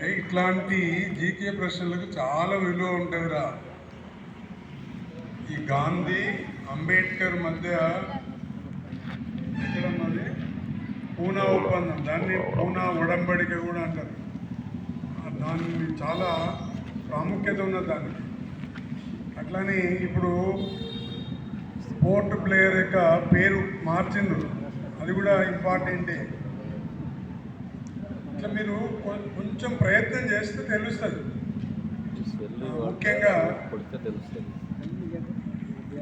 ఇట్లాంటి జీకే ప్రశ్నలకు చాలా విలువ ఉంటుందిరా. ఈ గాంధీ అంబేద్కర్ మధ్య ఎక్కడ మరి పూనా ఒప్పందం, దాన్ని పూనా ఉడంబడిక కూడా అంటారు. దాన్ని చాలా ప్రాముఖ్యత ఉన్నది దానికి. అట్లానే ఇప్పుడు స్పోర్ట్ ప్లేయర్ యొక్క పేరు మార్చిండ్రు, అది కూడా ఇంపార్టెంటే. ఇట్లా మీరు కొంచెం ప్రయత్నం చేస్తే తెలుస్తుంది. ముఖ్యంగా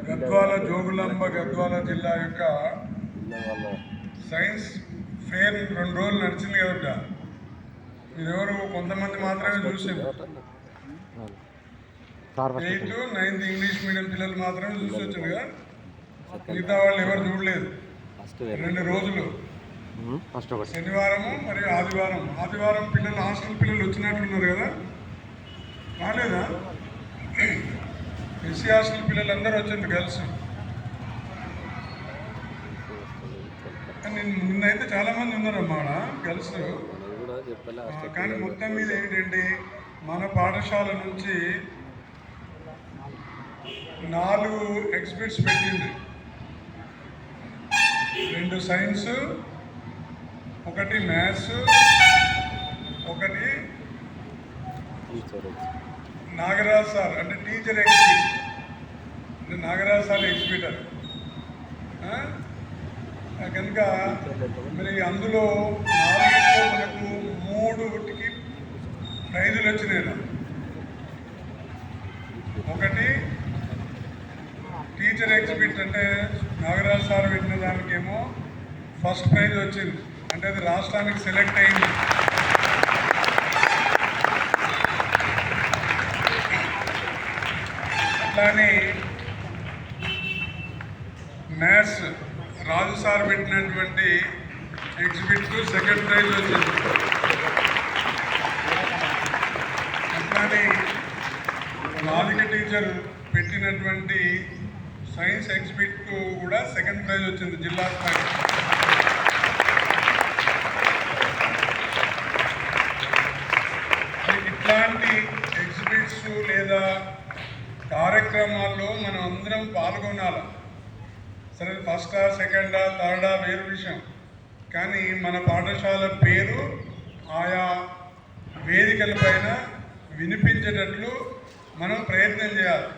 గద్వాల జోగులాంబ గద్వాల జిల్లా యొక్క సైన్స్ ఫేర్ 2 రోజులు నడిచింది కదా. మీరెవరు కొంతమంది మాత్రమే చూసారు. 8th, 9th ఇంగ్లీష్ మీడియం పిల్లలు మాత్రమే చూసి వచ్చారు కదా. మిగతా వాళ్ళు ఎవరు చూడలేదు. 2 రోజులు, శనివారము మరియు ఆదివారం పిల్లలు, హాస్టల్ పిల్లలు వచ్చినట్లున్నారు కదా. రాలేదా? ఎస్సీ హాస్టల్ పిల్లలు అందరూ వచ్చింది గర్ల్స్. నిన్నైతే చాలా మంది ఉన్నారమ్మా గర్ల్స్. కానీ మొత్తం మీద ఏంటంటే మన పాఠశాల నుంచి 4 ఎగ్జిబిట్స్ పెట్టింది. 2 సైన్స్, 1 మ్యాథ్స్, 1 నాగరాజ్ సార్ అంటే teacher exhibit. Nagaraj sir exhibitor కనుక మరి అందులో 4 మనకు 3కి ప్రైజులు వచ్చినాయి. 1 టీచర్ ఎగ్జిబిట్ అంటే నాగరాజ్ సార్ పెట్టిన దానికేమో ఫస్ట్ ప్రైజ్ వచ్చింది, అంటే అది రాష్ట్రానికి సెలెక్ట్ అయింది. అట్లానే మ్యాథ్స్ రాజు సార్ పెట్టినటువంటి ఎగ్జిబిట్కు 2nd ప్రైజ్ వచ్చింది. అట్లానే రాధిక టీచర్ పెట్టినటువంటి సైన్స్ ఎగ్జిబిట్కు కూడా 2nd ప్రైజ్ వచ్చింది జిల్లా స్థాయి. ఇట్లాంటి ఎగ్జిబిట్స్ లేదా కార్యక్రమాల్లో మనం అందరం పాల్గొనాలి. సరే, 1st, 2nd, 3rd వేరు విషయం, కానీ మన పాఠశాల పేరు ఆయా వేదికల పైన వినిపించేటట్లు మనం ప్రయత్నం చేయాలి.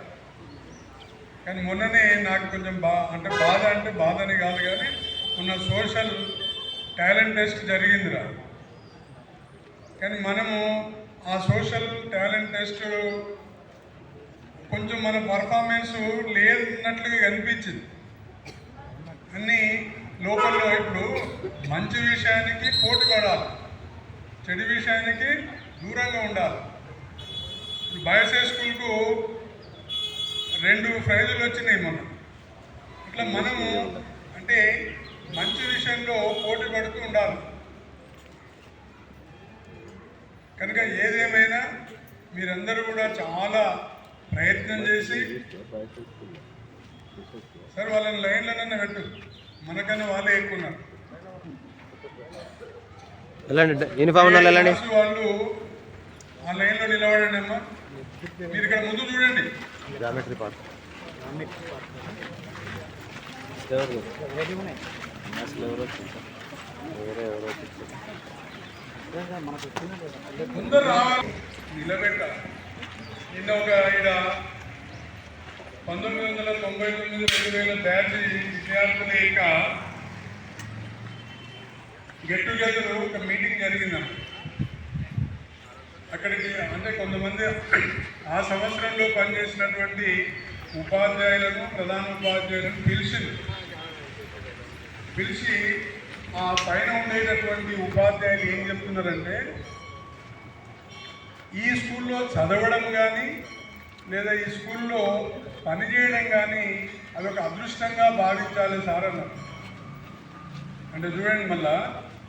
కానీ మొన్ననే నాకు కొంచెం బాధని కాదు కానీ మొన్న సోషల్ టాలెంట్ టెస్ట్ జరిగిందిరా. కానీ మనము ఆ సోషల్ టాలెంట్ టెస్ట్ కొంచెం మన పర్ఫార్మెన్స్ లేనట్లుగా కనిపించింది. అన్నీ లోకల్లో ఇప్పుడు మంచి విషయానికి పోటీ పడాలి, చెడు విషయానికి దూరంగా ఉండాలి. ఇప్పుడు బాయ్స్ హై స్కూల్కు 2 ప్రైజులు వచ్చినాయి మొన్న. ఇట్లా మనము అంటే మంచి విషయంలో పోటీ పడుతూ ఉండాలి. కనుక ఏదేమైనా మీరందరూ కూడా చాలా ప్రయత్నం చేసి, సరే వాళ్ళని లైన్లోనన్నా పెట్టు, మనకన్నా వాళ్ళే ఎక్కువ ఉన్నారు. వాళ్ళు ఆ లైన్లో నిలబడండి అమ్మా. మీరు ఇక్కడ ముందు చూడండి. ముందరు రావాలి, నిలబెట్టాలి. నిన్న ఒక 1999, 2000 బ్యాచ్ విద్యార్థుల యొక్క గెట్ టుగెదర్ ఒక మీటింగ్ జరిగిందన్న. అక్కడికి అంటే కొంతమంది ఆ సంవత్సరంలో పనిచేసినటువంటి ఉపాధ్యాయులను, ప్రధాన ఉపాధ్యాయులను పిలిచి ఆ పైన ఉండేటటువంటి ఉపాధ్యాయులు ఏం చెప్తున్నారంటే, ఈ స్కూల్లో చదవడం కానీ లేదా ఈ స్కూల్లో పనిచేయడం కానీ అదొక అదృష్టంగా భావించాలి సార్ అన్నారు. అంటే చూడండి, మళ్ళా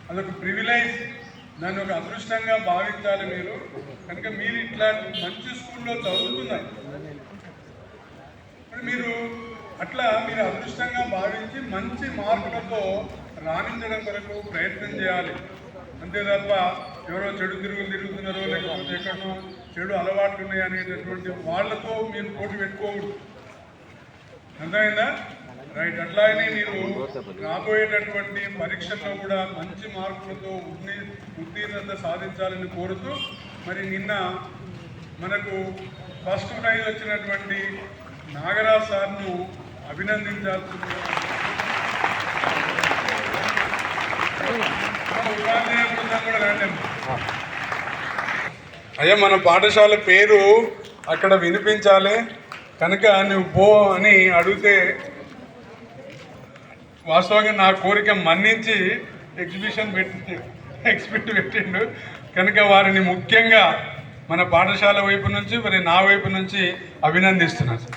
అదొక ప్రివిలైజ్, దాన్ని ఒక అదృష్టంగా భావించాలి మీరు. కనుక మీరు ఇట్లాంటి మంచి స్కూల్లో చదువుతున్నారు, మీరు అదృష్టంగా భావించి మంచి మార్కులతో రాణించడం కొరకు ప్రయత్నం చేయాలి. అంతే తప్ప ఎవరో చెడు తిరుగుతున్నారో లేకపోతే ఎక్కడో చెడు అలవాట్లు ఉన్నాయి అనేటటువంటి వాళ్ళతో మీరు పోటీ పెట్టుకోకూడదు. అర్థమైందా? రైట్. అట్లానే మీరు రాబోయేటటువంటి పరీక్షల్లో కూడా మంచి మార్కులతో ఉత్తీర్ణత సాధించాలని కోరుతూ, మరి నిన్న మనకు ఫస్ట్ ప్రైజ్ వచ్చినటువంటి నాగరాజ్ సార్ను అభినందించాల్సింది. ఉపాధ్యాయ బృందం కూడా రండి. అయ్యా, మన పాఠశాల పేరు అక్కడ వినిపించాలి కనుక నువ్వు పో అని అడిగితే వాస్తవంగా నా కోరిక మన్నించి ఎగ్జిబిషన్ పెట్టిండు కనుక వారిని ముఖ్యంగా మన పాఠశాల వైపు నుంచి మరి నా వైపు నుంచి అభినందిస్తున్నాను.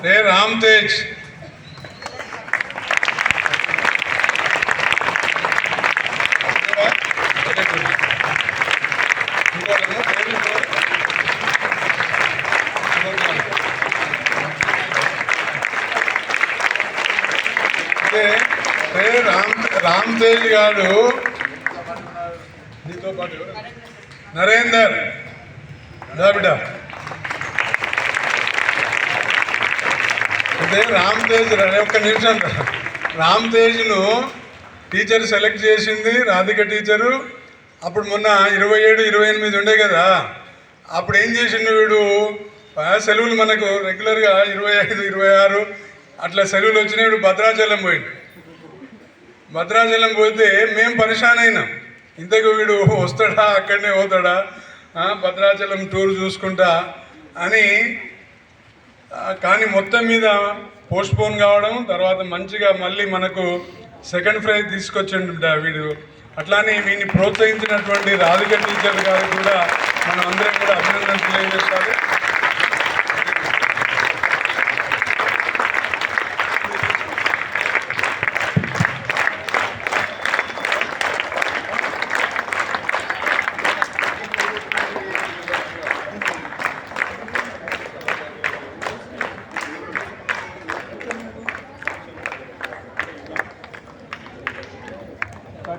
రే రామ్ తేజ్, రామ్ తేజ్ గారు నీతో పాటు నరేందర్ బిడ్డ. అదే రామ్ తేజ్ ఒక్క నిమిషం. రామ్ తేజ్ను టీచర్ సెలెక్ట్ చేసింది రాధిక టీచరు. అప్పుడు మొన్న 27, 28 ఉండే కదా, అప్పుడు ఏం చేసిండు వీడు, సెలవులు మనకు రెగ్యులర్గా 25, 26 అట్లా సెలవులు వచ్చినాయి. వీడు భద్రాచలం పోయిండు. భద్రాచలం పోతే మేము పరిశాన్ అయినాం, ఇంతకు వీడు వస్తాడా అక్కడనే పోతాడా భద్రాచలం టూర్ చూసుకుంటా అని. కానీ మొత్తం మీద పోస్ట్పోన్ కావడం, తర్వాత మంచిగా మళ్ళీ మనకు సెకండ్ ప్రైజ్ తీసుకొచ్చిండు వీడు. అట్లానే వీడిని ప్రోత్సహించినటువంటి రాధిక టీచర్ గారు కూడా మనం అందరం కూడా అభినందనలు తెలియజేస్తారు.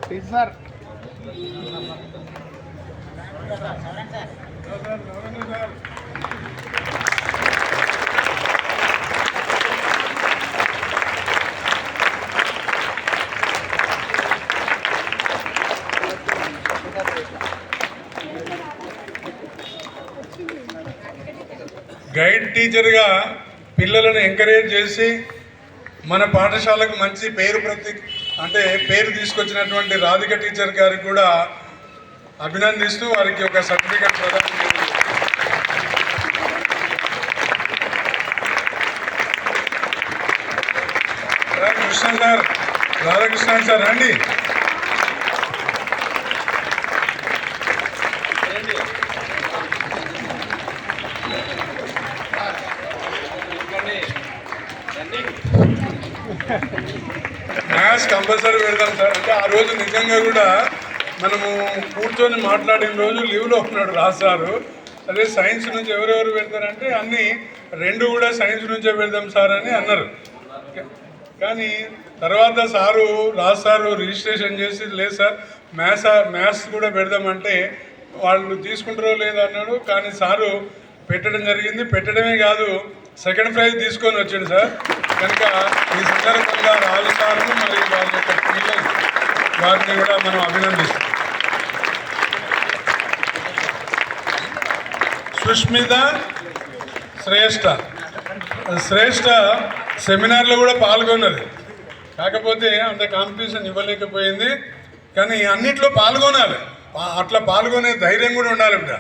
టీచర్ గైడ్ టీచర్గా పిల్లలను ఎంకరేజ్ చేసి మన పాఠశాలకు మంచి పేరు తీసుకొచ్చినటువంటి రాధిక టీచర్ గారికి కూడా అభినందిస్తూ వారికి ఒక సర్టిఫికెట్ ప్రదానం చేశారు. రాధాకృష్ణ సార్ రండి. మ్యాథ్స్ కంపల్సరీ పెడతాం సార్. అంటే ఆ రోజు నిజంగా కూడా మనము కూర్చొని మాట్లాడిన రోజు లీవ్లో ఉన్నాడు రాసారు. అదే సైన్స్ నుంచి ఎవరెవరు పెడతారంటే అన్నీ 2 కూడా సైన్స్ నుంచే పెడదాం సార్ అని అన్నారు. కానీ తర్వాత రాసారు రిజిస్ట్రేషన్ చేసి లేదు సార్ మ్యాథ్స్ కూడా పెడదామంటే వాళ్ళు తీసుకుంటారో లేదో అన్నాడు. కానీ సారు పెట్టడం జరిగింది. పెట్టడమే కాదు, సెకండ్ ప్రైజ్ తీసుకొని వచ్చాడు సార్. కనుక ఈ సందర్భంగా రాజు సార్ను మరి వాళ్ళ యొక్క పిల్లలు వారిని కూడా మనం అభినందిస్తాం. సుష్మిత శ్రేష్ఠ సెమినార్లో కూడా పాల్గొన్నది. కాకపోతే అంత కాంపిటీషన్ ఇవ్వలేకపోయింది. కానీ అన్నిట్లో పాల్గొనాలి. అట్లా పాల్గొనే ధైర్యం కూడా ఉండాలి బిడ్డ.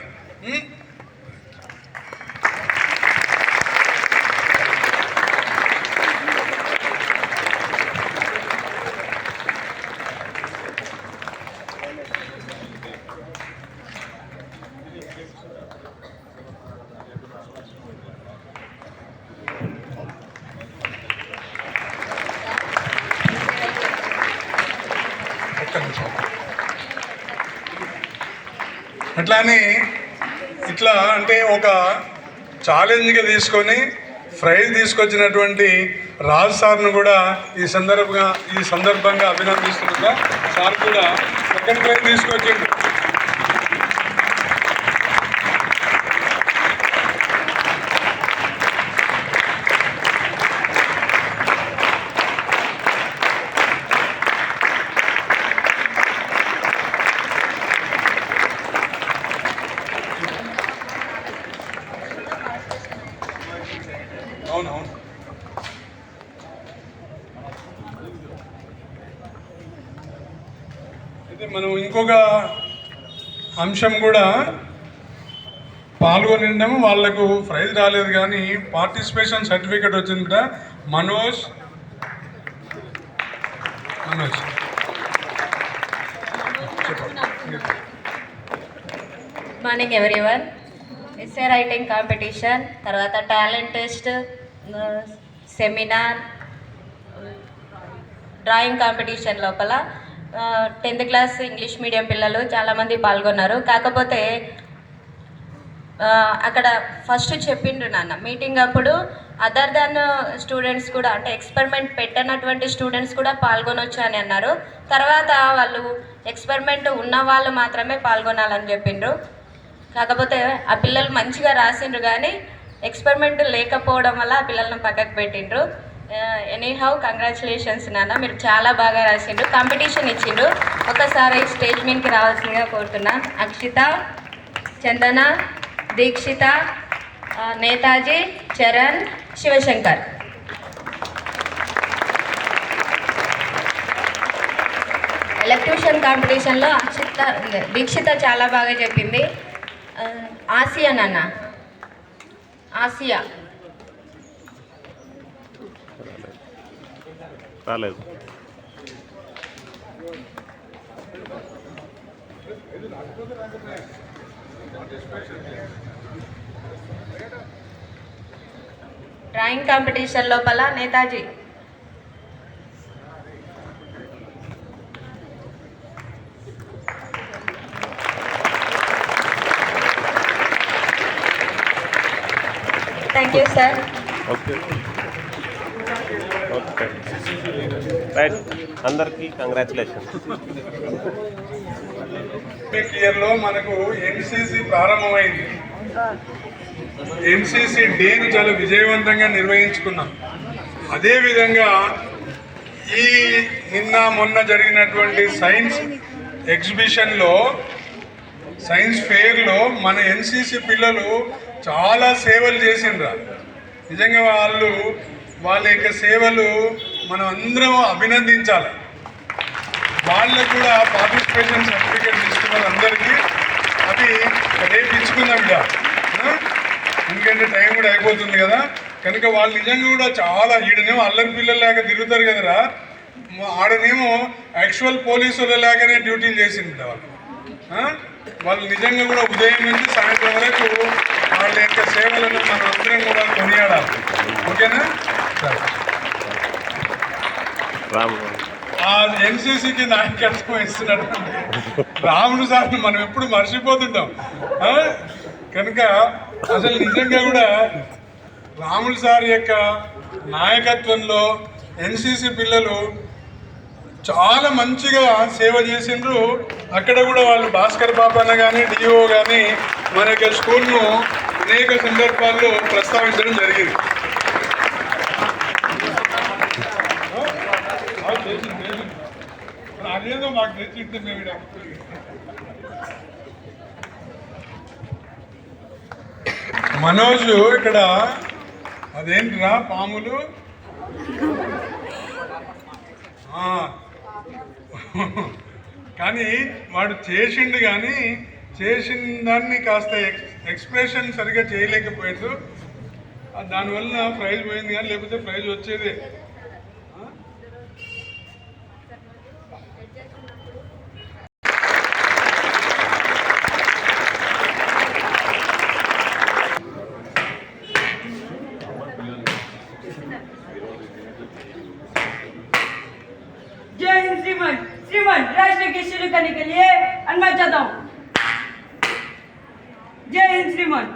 అట్లానే ఇట్లా అంటే ఒక ఛాలెంజ్గా తీసుకొని ప్రైజ్ తీసుకొచ్చినటువంటి రాజ్ సార్ను కూడా ఈ సందర్భంగా అభినందిస్తున్నా. సార్ కూడా సెకండ్ ప్రైజ్ తీసుకొచ్చిండు. అవునవును. అయితే మనం ఇంకొక అంశం కూడా పాల్గొనిండము, వాళ్ళకు ప్రైజ్ రాలేదు కానీ పార్టిసిపేషన్ సర్టిఫికేట్ వచ్చింది కూడా. Manoj morning everyone. Essay writing competition, తర్వాత talent test, seminar, drawing competition లోపల 10th క్లాస్ ఇంగ్లీష్ మీడియం పిల్లలు చాలామంది పాల్గొన్నారు. కాకపోతే అక్కడ ఫస్ట్ చెప్పిండ్రు నాన్న మీటింగ్ అప్పుడు అదర్ దాన్ స్టూడెంట్స్ కూడా, అంటే ఎక్స్పెరిమెంట్ పెట్టనటువంటి స్టూడెంట్స్ కూడా పాల్గొనొచ్చు అని అన్నారు. తర్వాత వాళ్ళు ఎక్స్పెరిమెంట్ ఉన్న వాళ్ళు మాత్రమే పాల్గొనాలని చెప్పిండ్రు. కాకపోతే ఆ పిల్లలు మంచిగా రాసిండ్రు కానీ ఎక్స్పెరిమెంట్ లేకపోవడం వల్ల ఆ పిల్లలను పక్కకు పెట్టిండ్రు. ఎనీహౌ కంగ్రాచులేషన్స్ నాన్న, మీరు చాలా బాగా రాసిండ్రు, కాంపిటీషన్ ఇచ్చిండ్రు. ఒకసారి స్టేజ్ మీదకి రావాల్సిందిగా కోరుతున్నా. అక్షిత, చందన, దీక్షిత, నేతాజీ, చరణ్, శివశంకర్. ఎలక్ట్యూషన్ కాంపిటీషన్లో దీక్షిత చాలా బాగా చెప్పింది. ఆసియా నాన్న, ఆసియా రాలేదు. డ్రాయింగ్ కాంపిటీషన్ లోపల Netaji. Thank you sir. Okay okay right, అందరికీ కంగ్రాచులేషన్. ఇయర్లో మనకు ఎన్సిసి ప్రారంభమైంది. ఎన్సిసి డేను చాలా విజయవంతంగా నిర్వహించుకున్నాం. అదేవిధంగా ఈ మొన్న జరిగినటువంటి సైన్స్ ఎగ్జిబిషన్లో, సైన్స్ ఫెయిర్లో మన ఎన్సిసి పిల్లలు చాలా సేవలు చేసిండ్రు. నిజంగా వాళ్ళ యొక్క సేవలు మనం అందరం అభినందించాలి. వాళ్ళకు కూడా పార్టిసిపేషన్ సర్టిఫికేట్ తీసుకున్న అందరికీ అది రేపు ఇచ్చుకుందాం ఇక, ఎందుకంటే టైం కూడా అయిపోతుంది కదా. కనుక వాళ్ళు నిజంగా కూడా చాలా, ఈడనేమో అల్లరి పిల్లల్లాగా తిరుగుతారు కదరా, ఆడనేమో యాక్చువల్ పోలీసుల లాగానే డ్యూటీలు చేసింది వాళ్ళు నిజంగా కూడా ఉదయం నుంచి సాయంత్రం వరకు వాళ్ళ యొక్క సేవలను మనం అందరం కూడా కొనియాడాలి. ఓకేనా? ఆ ఎన్సీసీకి నాయకత్వం ఇస్తున్నటువంటి రాముడు సార్ని మనం ఎప్పుడు మర్చిపోతుంటాం. కనుక అసలు నిజంగా కూడా రాముడు సార్ యొక్క నాయకత్వంలో ఎన్సీసీ పిల్లలు చాలా మంచిగా సేవ చేసిండ్రు. అక్కడ కూడా వాళ్ళు భాస్కర్ బాబన్న కానీ డిఓ కానీ మన యొక్క స్కూల్ను అనేక సందర్భాల్లో ప్రస్తావించడం జరిగింది. అదేదో మాకు తెచ్చింది మేము. మనోజ్ ఇక్కడ అదేంటిరా పాములు కానీ వాడు చేసిండు, కానీ చేసిన దాన్ని కాస్త ఎక్స్ప్రెషన్ సరిగ్గా చేయలేకపోయాడు. దానివల్ల ప్రైజ్ పోయింది, కానీ లేకపోతే ప్రైజ్ వచ్చేదే. जय हिंद श्रीमान, श्रीमान राष्ट्र की शुरू करने के लिए अनुमति चाहता हूँ। జై హింద్ శ్రీమాన్.